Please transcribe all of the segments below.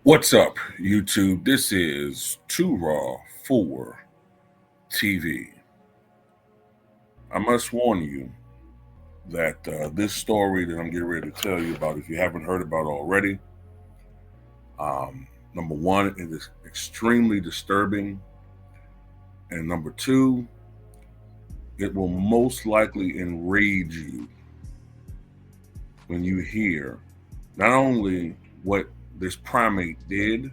What's up, YouTube? This is Too Raw for TV. I must warn you that this story that I'm getting ready to tell you about, if you haven't heard about it already, number one, it is extremely disturbing. And number two, it will most likely enrage you when you hear not only what this primate did,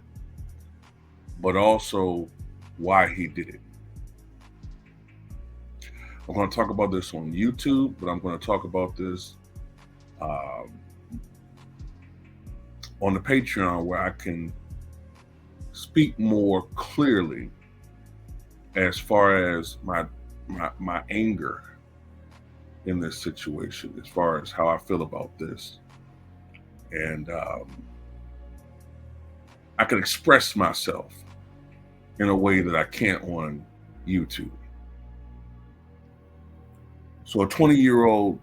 but also why he did it. I'm going to talk about this on YouTube, but I'm going to talk about this um, on the Patreon where I can speak more clearly as far as my anger in this situation, as far as how I feel about this. And I can express myself in a way that I can't on YouTube. So a 20-year-old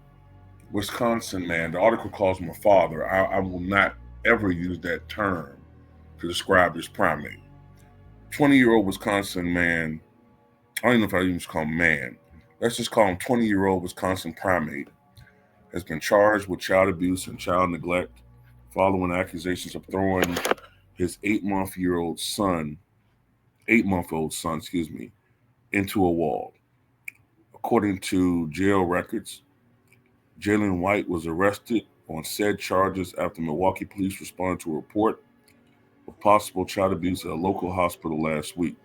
Wisconsin man, the article calls him a father. I will not ever use that term to describe this primate. 20-year-old Wisconsin man, I don't know if I even call him man. Let's just call him 20-year-old Wisconsin primate, has been charged with child abuse and child neglect following accusations of throwing his 8-month-old son, into a wall. According to jail records, Jalen White was arrested on said charges after Milwaukee police responded to a report of possible child abuse at a local hospital last week.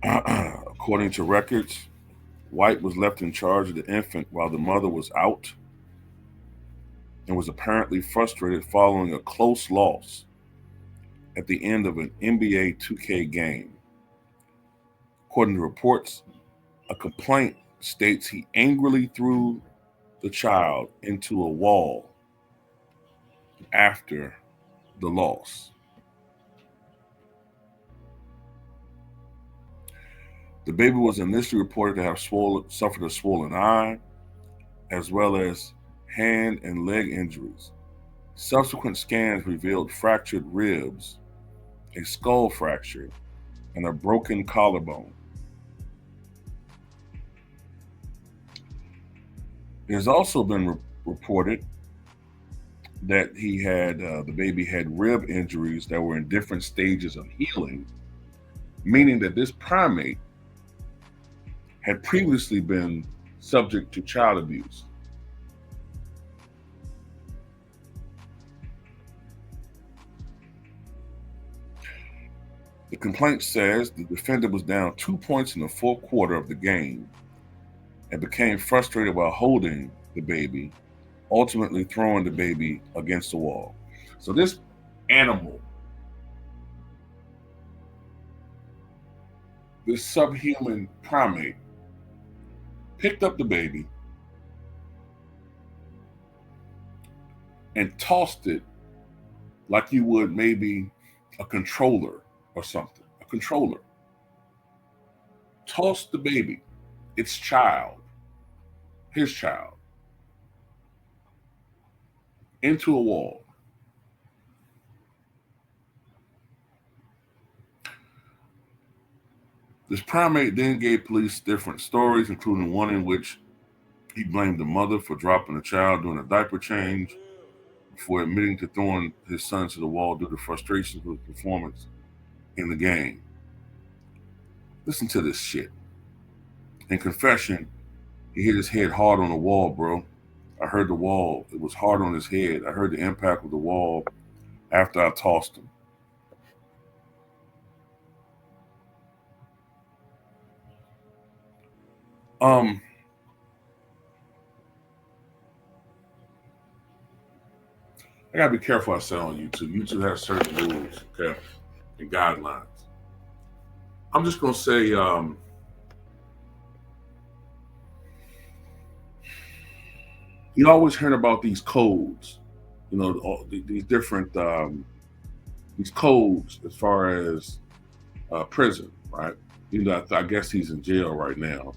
According to records, White was left in charge of the infant while the mother was out and was apparently frustrated following a close loss at the end of an NBA 2K game. According to reports, a complaint states he angrily threw the child into a wall after the loss. The baby was initially reported to have suffered a swollen eye, as well as hand and leg injuries. Subsequent scans revealed fractured ribs, a skull fracture, and a broken collarbone. It has also been reported that the baby had rib injuries that were in different stages of healing, meaning that this primate had previously been subject to child abuse. The complaint says the defendant was down 2 points in the fourth quarter of the game and became frustrated while holding the baby, ultimately throwing the baby against the wall. So this animal, this subhuman primate, picked up the baby and tossed it like you would maybe a controller or something. A controller. Tossed the baby, its child, his child, into a wall. This primate then gave police different stories, including one in which he blamed the mother for dropping the child during a diaper change before admitting to throwing his son to the wall due to frustrations with his performance in the game. Listen to this shit. In confession, he hit his head hard on the wall, bro. I heard the wall. It was hard on his head. I heard the impact of the wall after I tossed him. I gotta be careful what I say on YouTube. YouTube has certain rules, okay, and guidelines. I'm just gonna say, you always hear about these codes, these different these codes as far as prison, right? I guess he's in jail right now,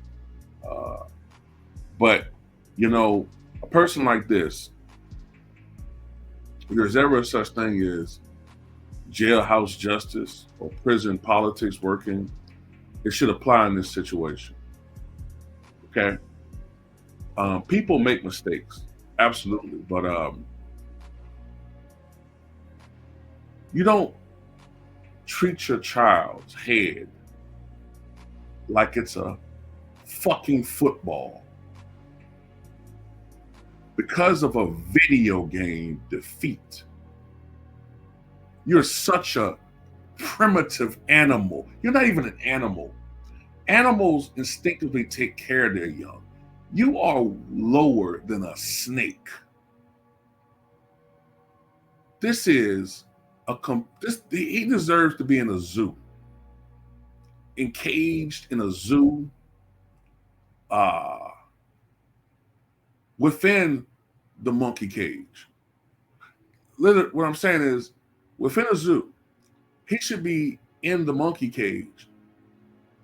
but a person like this, if there's ever such thing as jailhouse justice or prison politics working, it should apply in this situation. Okay. People make mistakes, absolutely, but you don't treat your child's head like it's a fucking football because of a video game defeat. You're such a primitive animal. You're not even an animal. Animals instinctively take care of their young. You are lower than a snake. This is he deserves to be in a zoo, encaged in a zoo, within the monkey cage. Literally, what I'm saying is, within a zoo, he should be in the monkey cage,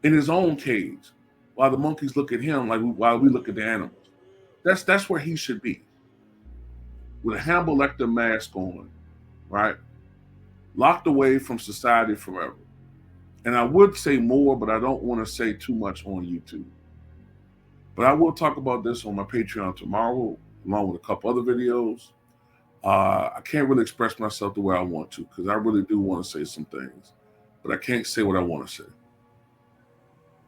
in his own cage, while the monkeys look at him while we look at the animals. That's where he should be, with a Hannibal Lecter mask on, right? Locked away from society forever. And I would say more, but I don't want to say too much on YouTube. But I will talk about this on my Patreon tomorrow, along with a couple other videos. I can't really express myself the way I want to, because I really do want to say some things, but I can't say what I want to say.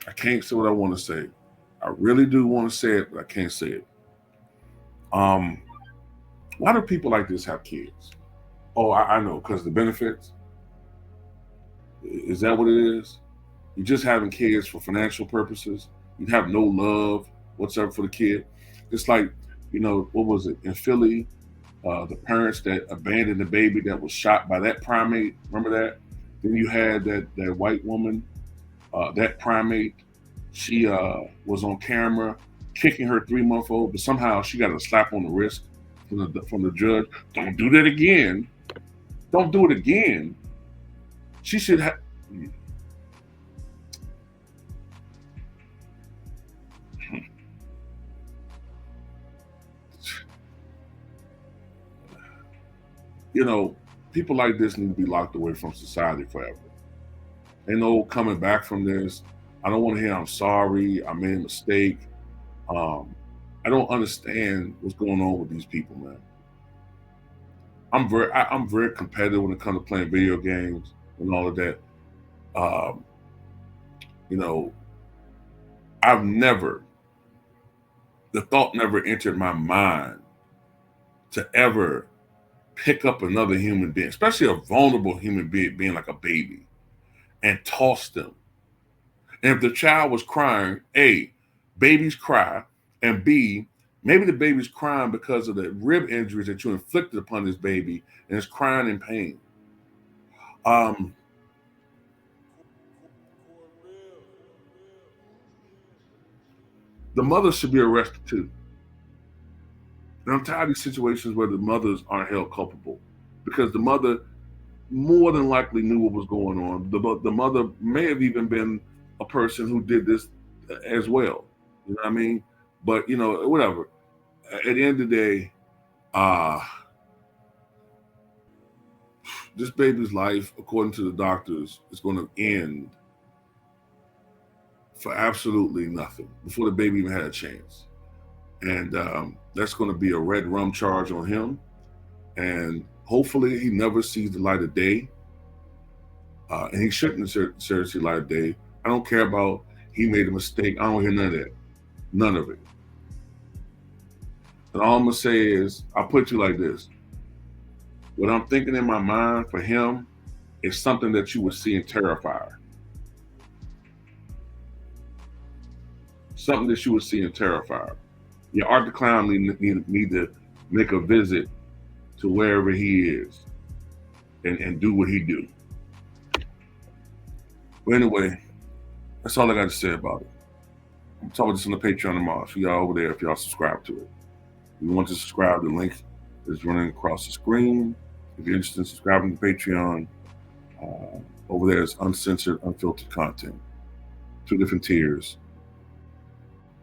I can't say what I want to say. I really do want to say it, but I can't say it. Why do people like this have kids? Oh, I know, because the benefits. Is that what it is? You're just having kids for financial purposes. You have no love whatsoever for the kid. It's like, what was it in Philly? The parents that abandoned the baby that was shot by that primate. Remember that? Then you had that white woman, that primate. She was on camera kicking her 3-month-old, but somehow she got a slap on the wrist from the judge. Don't do that again. Don't do it again. She should have. People like this need to be locked away from society forever. Ain't no coming back from this. I don't want to hear I'm sorry, I made a mistake. I don't understand what's going on with these people, man. I'm very competitive when it comes to playing video games and all of that. Um, you know, the thought never entered my mind to ever pick up another human being, especially a vulnerable human being like a baby, and toss them. And if the child was crying, A, babies cry, and B, maybe the baby's crying because of the rib injuries that you inflicted upon this baby and is crying in pain. The mother should be arrested too. And I'm tired of these situations where the mothers aren't held culpable, because the mother more than likely knew what was going on. The mother may have even been a person who did this as well. You know what I mean? But whatever. At the end of the day, this baby's life, according to the doctors, is going to end for absolutely nothing before the baby even had a chance. And that's going to be a red rum charge on him. And hopefully he never sees the light of day. And he shouldn't seriously light of day. I don't care about he made a mistake. I don't hear none of that. None of it. And all I'm going to say is, I'll put you like this. What I'm thinking in my mind for him is something that you would see in Terrifier. Something that you would see in Terrifier. Yeah, Art the Clown need to make a visit to wherever he is and do what he do. But anyway, that's all I got to say about it. I'm talking this on the Patreon tomorrow. So y'all over there if y'all subscribe to it. If you want to subscribe, the link is running across the screen. If you're interested in subscribing to Patreon, over there is uncensored, unfiltered content. 2 different tiers.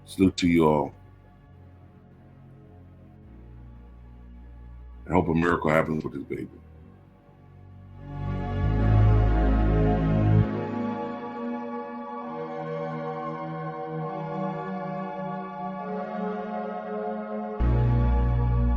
Salute to you all. and hope a miracle happens with his baby.